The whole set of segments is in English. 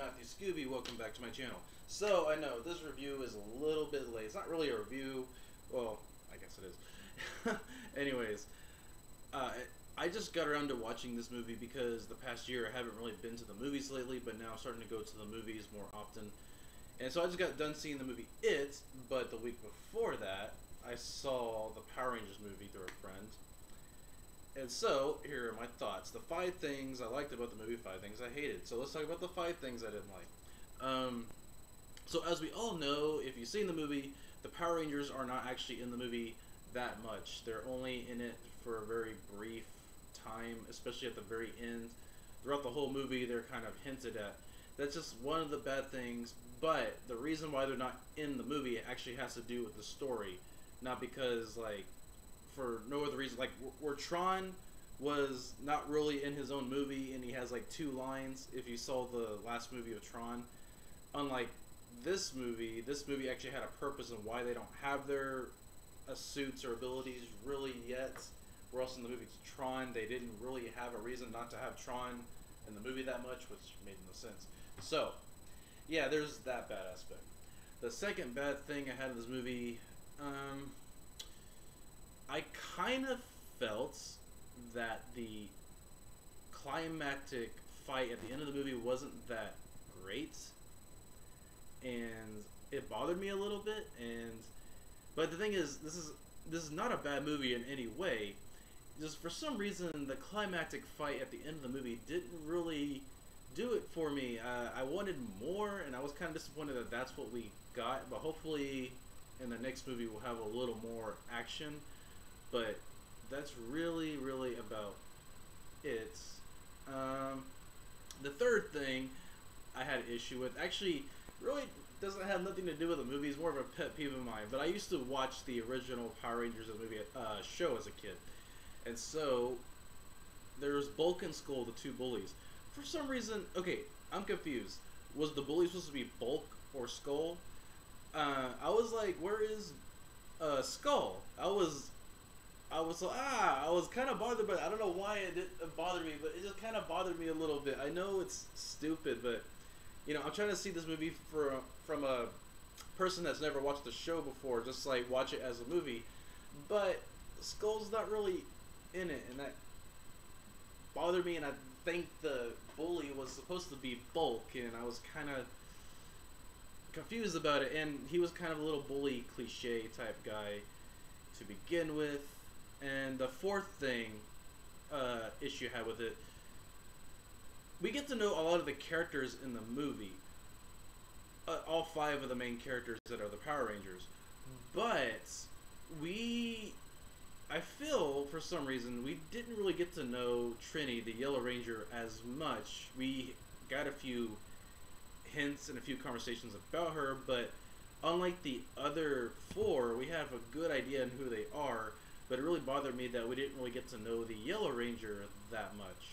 Matthew Scooby. Welcome back to my channel. So, I know, this review is a little bit late. It's not really a review. Well, I guess it is. Anyways, I just got around to watching this movie because the past year I haven't really been to the movies lately, but now I'm starting to go to the movies more often. And so I just got done seeing the movie It, but the week before that, I saw the Power Rangers movie through a friend. And so, here are my thoughts. The 5 things I liked about the movie, 5 things I hated. So let's talk about the 5 things I didn't like. So as we all know, if you've seen the movie, the Power Rangers are not actually in the movie that much. They're only in it for a very brief time, especially at the very end. Throughout the whole movie, they're kind of hinted at. That's just one of the bad things, but the reason why they're not in the movie actually has to do with the story. Not because, like, for no other reason, like where Tron was not really in his own movie and he has like 2 lines if you saw the last movie of Tron. Unlike this movie actually had a purpose on why they don't have their suits or abilities really yet. Where else in the movie Tron, they didn't really have a reason not to have Tron in the movie that much, which made no sense. So, yeah, there's that bad aspect. The second bad thing I had in this movie, I kind of felt that the climactic fight at the end of the movie wasn't that great, and it bothered me a little bit. But the thing is, this is not a bad movie in any way. Just for some reason, the climactic fight at the end of the movie didn't really do it for me. I wanted more, and I was kind of disappointed that that's what we got. But hopefully, in the next movie, we'll have a little more action. But that's really, really about it. The third thing I had an issue with actually really doesn't have nothing to do with the movie. It's more of a pet peeve of mine. But I used to watch the original Power Rangers movie show as a kid. And so there was Bulk and Skull, the 2 bullies. For some reason, okay, I'm confused. Was the bully supposed to be Bulk or Skull? I was like, where is Skull? I was kind of bothered, but I don't know why it didn't bother me, but it just kind of bothered me a little bit. I know it's stupid, but you know, I'm trying to see this movie from a person that's never watched the show before, just like watch it as a movie. But Skull's not really in it, and that bothered me. And I think the bully was supposed to be Bulk, and I was kind of confused about it. And he was kind of a little bully cliche type guy to begin with. And the fourth thing, issue I had with it, we get to know a lot of the characters in the movie. All 5 of the main characters that are the Power Rangers. But I feel, for some reason, we didn't really get to know Trini, the Yellow Ranger, as much. We got a few hints and a few conversations about her, but unlike the other 4, we have a good idea on who they are. But it really bothered me that we didn't really get to know the Yellow Ranger that much.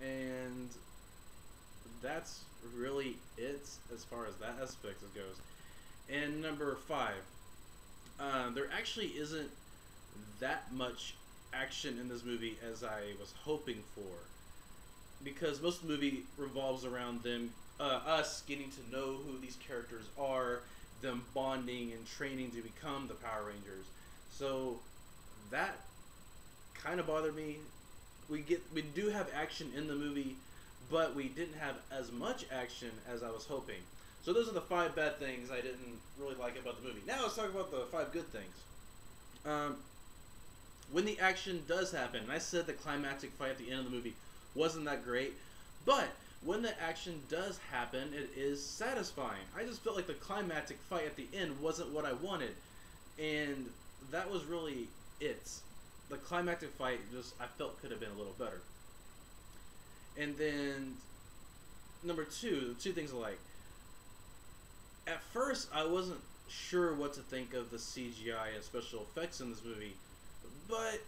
And that's really it as far as that aspect goes. And number 5, there actually isn't that much action in this movie as I was hoping for. Because most of the movie revolves around them, us getting to know who these characters are, them bonding and training to become the Power Rangers. So that kind of bothered me. We do have action in the movie, but we didn't have as much action as I was hoping. So those are the 5 bad things I didn't really like about the movie. Now let's talk about the 5 good things. When the action does happen, and I said the climactic fight at the end of the movie wasn't that great, but when the action does happen, it is satisfying. I just felt like the climactic fight at the end wasn't what I wanted, and that was really it. The climactic fight just, I felt, could have been a little better. And then number 2, 2 things I like. At first, I wasn't sure what to think of the CGI and special effects in this movie, but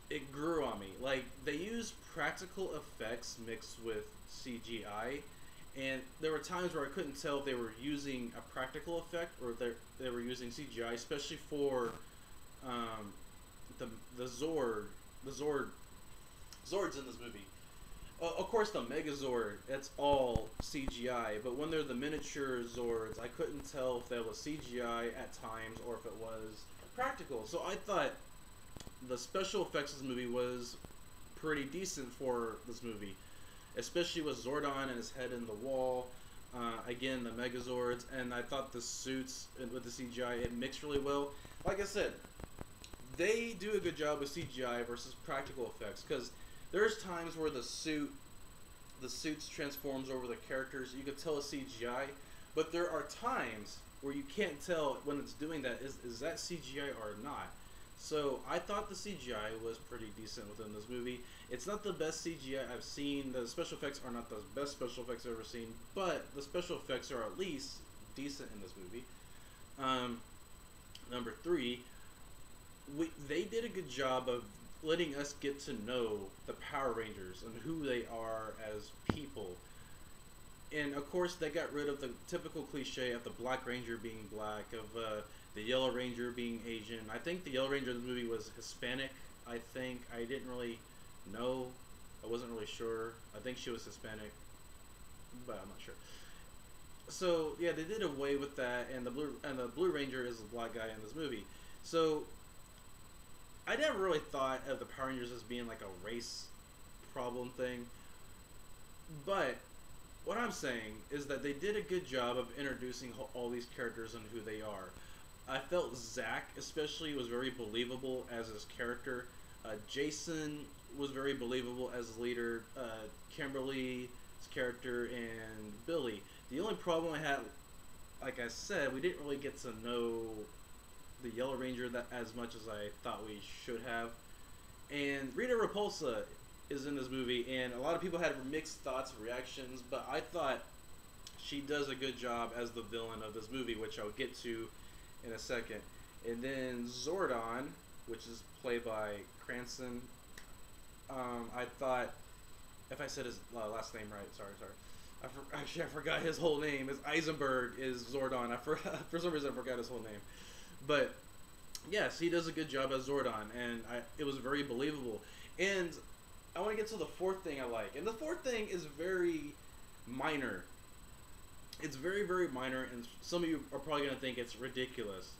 it grew on me. Like, they used practical effects mixed with CGI, and there were times where I couldn't tell if they were using a practical effect or they were using CGI, especially for the Zords in this movie. Of course, the Megazord, that's all CGI, but when they're the miniature Zords, I couldn't tell if that was CGI at times or if it was practical. So I thought the special effects of this movie was pretty decent for this movie, especially with Zordon and his head in the wall. Again, the Megazords, and I thought the suits with the CGI, it mixed really well. Like I said, they do a good job with CGI versus practical effects, because there's times where the suits transforms over the characters. You could tell it's CGI, but there are times where you can't tell when it's doing that. Is that CGI or not? So I thought the CGI was pretty decent within this movie. It's not the best CGI I've seen. The special effects are not the best special effects I've ever seen, but the special effects are at least decent in this movie. Number three, they did a good job of letting us get to know the Power Rangers and who they are as people. And of course, they got rid of the typical cliche of the Black Ranger being black, of the Yellow Ranger being Asian. I think the Yellow Ranger in the movie was Hispanic. I think I didn't really know. I wasn't really sure. I think she was Hispanic, but I'm not sure. So yeah, they did away with that, and the Blue Ranger is the black guy in this movie. So I never really thought of the Power Rangers as being like a race problem thing, but what I'm saying is that they did a good job of introducing all these characters and who they are. I felt Zach especially was very believable as his character. Jason was very believable as leader. Kimberly's character and Billy. The only problem I had, like I said, we didn't really get to know the Yellow Ranger that as much as I thought we should have. And Rita Repulsa is in this movie, and a lot of people had mixed thoughts and reactions, but I thought she does a good job as the villain of this movie, which I'll get to in a second. And then Zordon, which is played by Cranston. I thought, if I said his last name right, sorry. Actually, I forgot his whole name. Is Eisenberg is Zordon. For some reason I forgot his whole name. But yes, he does a good job as Zordon, and it was very believable. And I want to get to the fourth thing I like, and the fourth thing is very minor. It's very, very minor, and some of you are probably going to think it's ridiculous.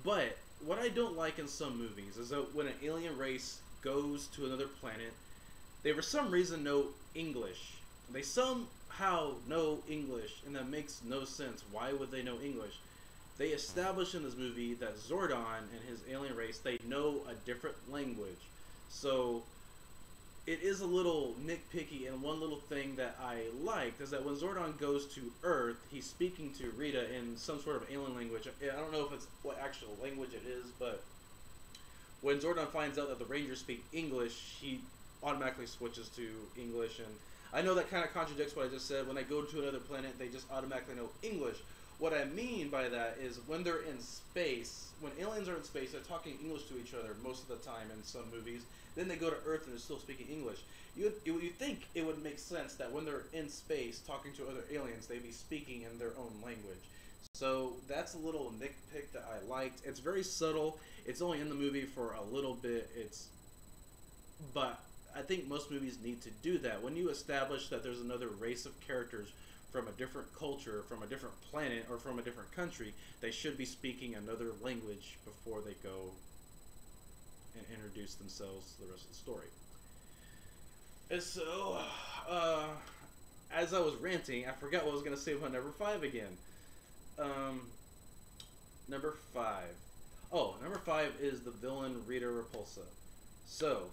But what I don't like in some movies is that when an alien race goes to another planet, they for some reason know English. They somehow know English, and that makes no sense. Why would they know English? They establish in this movie that Zordon and his alien race, they know a different language. So it is a little nitpicky, and one little thing that I liked is that when Zordon goes to Earth, he's speaking to Rita in some sort of alien language. I don't know if it's what actual language it is, but when Zordon finds out that the Rangers speak English, he automatically switches to English. And I know that kind of contradicts what I just said. When they go to another planet, they just automatically know English. What I mean by that is when they're in space, when aliens are in space, they're talking English to each other most of the time in some movies. Then they go to Earth and they're still speaking English. You think it would make sense that when they're in space talking to other aliens, they'd be speaking in their own language. So that's a little nitpick that I liked. It's very subtle. It's only in the movie for a little bit. But I think most movies need to do that. When you establish that there's another race of characters from a different culture, from a different planet, or from a different country, they should be speaking another language before they go and introduce themselves to the rest of the story. And so, as I was ranting, I forgot what I was going to say about number 5 again. Number 5. Oh, number 5 is the villain Rita Repulsa. So,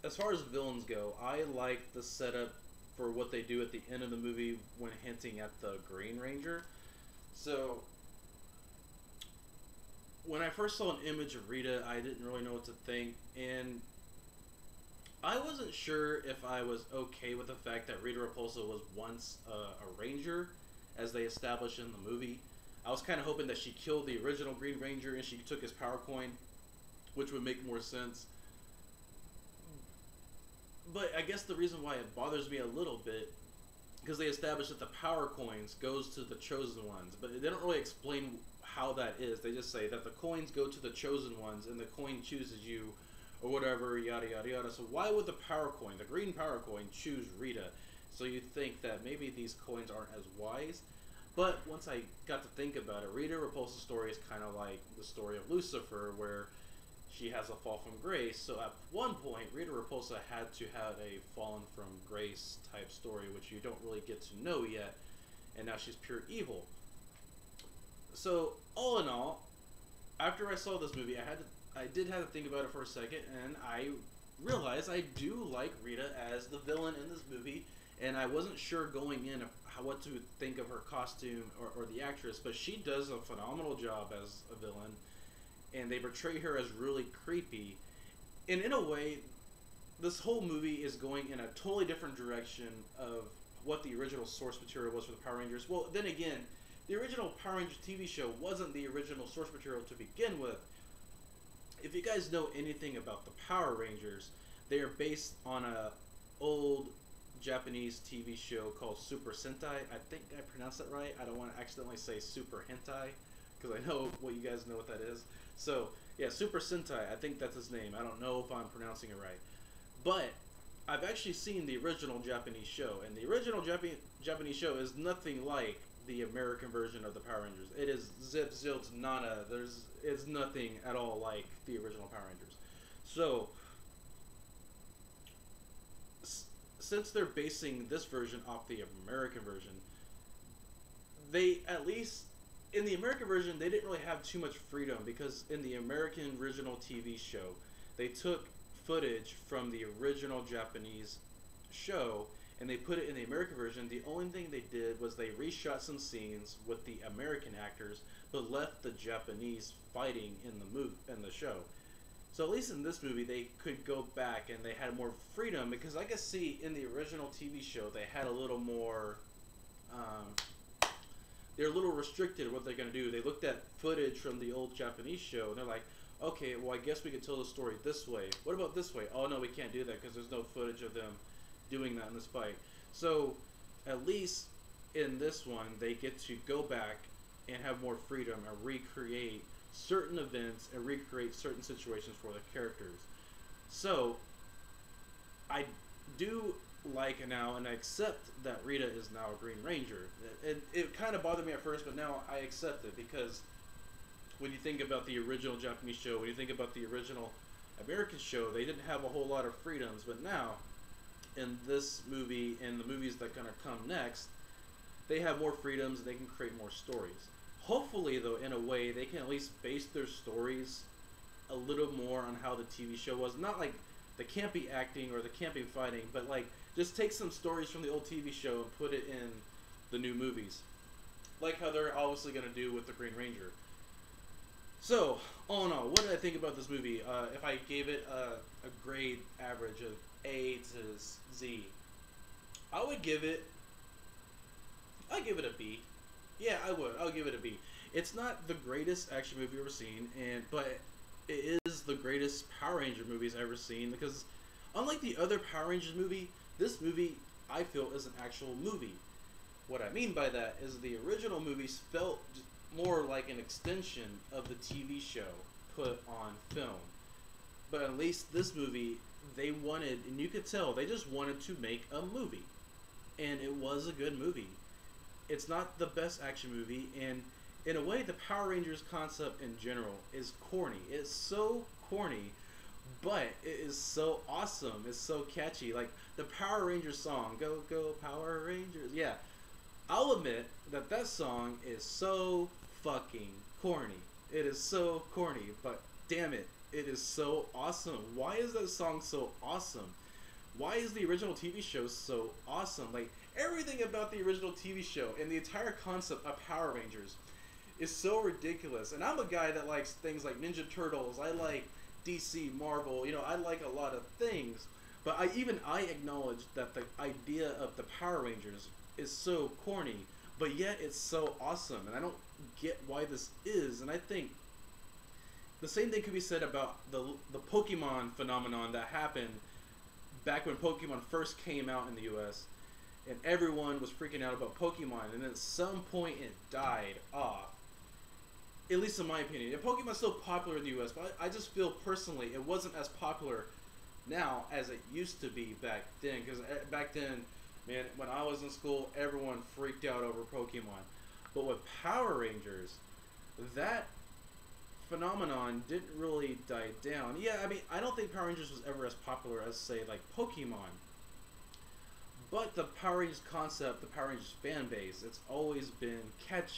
as far as villains go, I like the setup for what they do at the end of the movie when hinting at the Green Ranger. So, when I first saw an image of Rita, I didn't really know what to think, and I wasn't sure if I was okay with the fact that Rita Repulsa was once a ranger, as they established in the movie. I was kind of hoping that she killed the original Green Ranger and she took his power coin, which would make more sense. But I guess the reason why it bothers me a little bit, because they established that the power coins goes to the chosen ones, but they don't really explain how that is. They just say that the coins go to the chosen ones, and the coin chooses you or whatever, yada yada yada. So why would the power coin, the green power coin, choose Rita? So you think that maybe these coins aren't as wise. But once I got to think about it, Rita Repulsa's story is kind of like the story of Lucifer, where she has a fall from grace. So at one point, Rita Repulsa had to have a fallen from grace type story, which you don't really get to know yet, and now she's pure evil. So all in all, after I saw this movie, I did have to think about it for a second, and I realized I do like Rita as the villain in this movie, and I wasn't sure going in what to think of her costume or the actress, but she does a phenomenal job as a villain, and they portray her as really creepy. And in a way, this whole movie is going in a totally different direction of what the original source material was for the Power Rangers. Well, then again, the original Power Rangers TV show wasn't the original source material to begin with. If you guys know anything about the Power Rangers, they are based on a old Japanese TV show called Super Sentai. I think I pronounced that right. I don't want to accidentally say Super Hentai, because I know what you guys know what that is. So, yeah, Super Sentai, I think that's his name. I don't know if I'm pronouncing it right. But I've actually seen the original Japanese show, and the original Japanese show is nothing like the American version of the Power Rangers. It is zip, zilch, nada. It's nothing at all like the original Power Rangers. So, since they're basing this version off the American version, they, at least in the American version, they didn't really have too much freedom, because in the American original TV show, they took footage from the original Japanese show and they put it in the American version. The only thing they did was they reshot some scenes with the American actors, but left the Japanese fighting in the show. So at least in this movie, they could go back and they had more freedom, because I guess, see, in the original TV show, they had a little more, they're a little restricted what they're going to do. They looked at footage from the old Japanese show, and they're like, okay, well, I guess we could tell the story this way. What about this way? Oh, no, we can't do that because there's no footage of them doing that in this fight. So, at least in this one, they get to go back and have more freedom and recreate certain events and recreate certain situations for the characters. So, I do like now, and I accept that Rita is now a Green Ranger. It kind of bothered me at first, but now I accept it, because when you think about the original Japanese show, when you think about the original American show, they didn't have a whole lot of freedoms, but now, in this movie, and the movies that are going to come next, they have more freedoms, and they can create more stories. Hopefully, though, in a way, they can at least base their stories a little more on how the TV show was. Not like the campy acting or the campy fighting, but like, just take some stories from the old TV show and put it in the new movies. Like how they're obviously going to do with the Green Ranger. So, all in all, what did I think about this movie? If I gave it a grade average of A to Z, I'd give it a B. Yeah, I would. I'll give it a B. It's not the greatest action movie I've ever seen, but it is the greatest Power Ranger movies I've ever seen, because unlike the other Power Rangers movie, this movie, I feel, is an actual movie. What I mean by that is the original movies felt more like an extension of the TV show put on film. But at least this movie, they wanted, and you could tell, they just wanted to make a movie. And it was a good movie. It's not the best action movie, and in a way, the Power Rangers concept in general is corny. It's so corny, but it is so awesome. It's so catchy. Like the Power Rangers song, Go Go Power Rangers. Yeah, I'll admit that song is so fucking corny. It is so corny, but damn it, it is so awesome. Why is that song so awesome? Why is the original TV show so awesome? Like, everything about the original TV show and the entire concept of Power Rangers is so ridiculous. And I'm a guy that likes things like Ninja Turtles. I like DC, Marvel. You know, I like a lot of things. But I acknowledge that the idea of the Power Rangers is so corny, but yet it's so awesome. And I don't get why this is. And I think the same thing could be said about the Pokemon phenomenon that happened back when Pokemon first came out in the US, and everyone was freaking out about Pokemon, and then at some point it died off. at least in my opinion. And Pokemon's still popular in the U.S., but I just feel personally it wasn't as popular now as it used to be back then. Because back then, man, when I was in school, everyone freaked out over Pokemon. But with Power Rangers, that phenomenon didn't really die down. Yeah, I mean, I don't think Power Rangers was ever as popular as, say, like Pokemon. But the Power Rangers concept, the Power Rangers fan base, it's always been catchy.